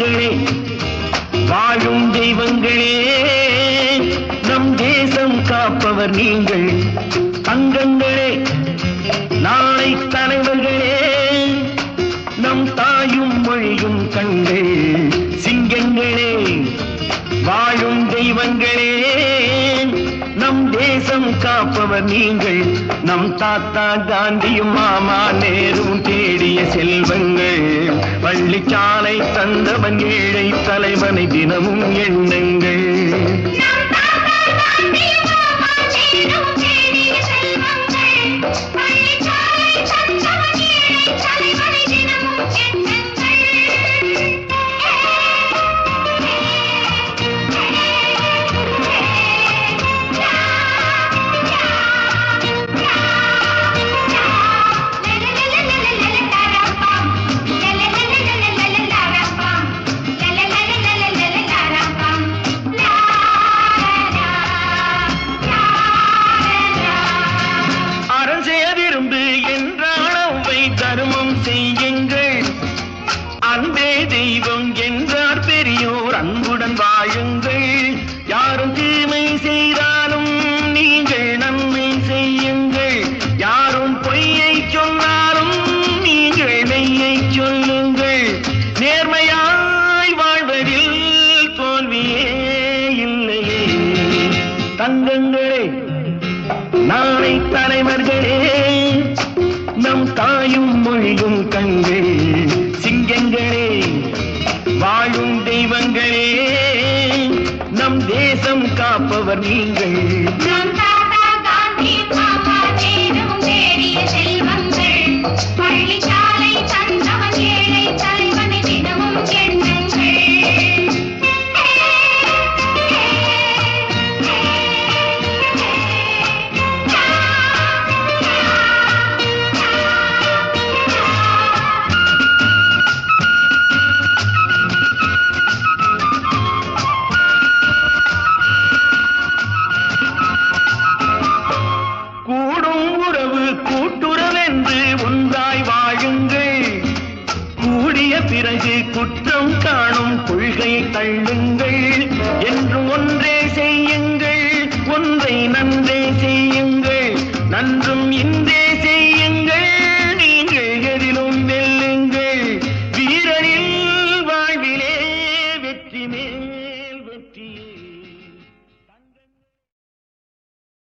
சிங்கங்களே வாழும் தெய்வங்களே நம் தேசம் காப்பவர் நீங்கள் தங்கங்களே நாளை தலைவர்களே நம் தாயும் மொழியும் கண்கள் சிங்கங்களே வாழும் தெய்வங்களே நம் தேசம் காப்பவர் நீங்கள் நம் தாத்தா காந்தியும் மாமா நேரும் தேடிய செல்வங்கள் பள்ளிச்சாலை தந்தவன் ஏழை தலைவனை தினமும் எண்ணுங்கள் தர்மம் செய்யுங்கள் அன்பே தெய்வம் என்றார் பெரியோர் அன்புடன் வாழுங்கள் யாரும் தீமை செய்தாலும் நீங்கள் நன்மை செய்யுங்கள் யாரும் பொய்யை சொன்னாலும் நீங்கள் மெய்யை சொல்லுங்கள் நேர்மையாய் வாழ்வதில் தோல்வியே இல்லையே தங்கங்களே நாளை தலைவர்களே நம் தாயும் மொழியும் கண்கள் சிங்கங்களே வாழும் தெய்வங்களே நம் தேசம் காப்பவர் நீங்கள் பள்ளிச்சாலை தந்தவன் ஏழை தலைவனை தினமும் கூட்டுறவென்று ஒன்றாய் வாழுங்கள் கூடிய பிறகு குற்றம் காணும் கொள்கையை தள்ளுங்கள் என்றும் ஒன்றே செய்யுங்கள் ஒன்றை நன்றே செய்யுங்கள் நன்றும் இன்றே செய்யுங்கள் நீங்கள் எதிலும் வெல்லுங்கள் வீரனில் வாழ்விலே வெற்றி மேல் வெற்றியே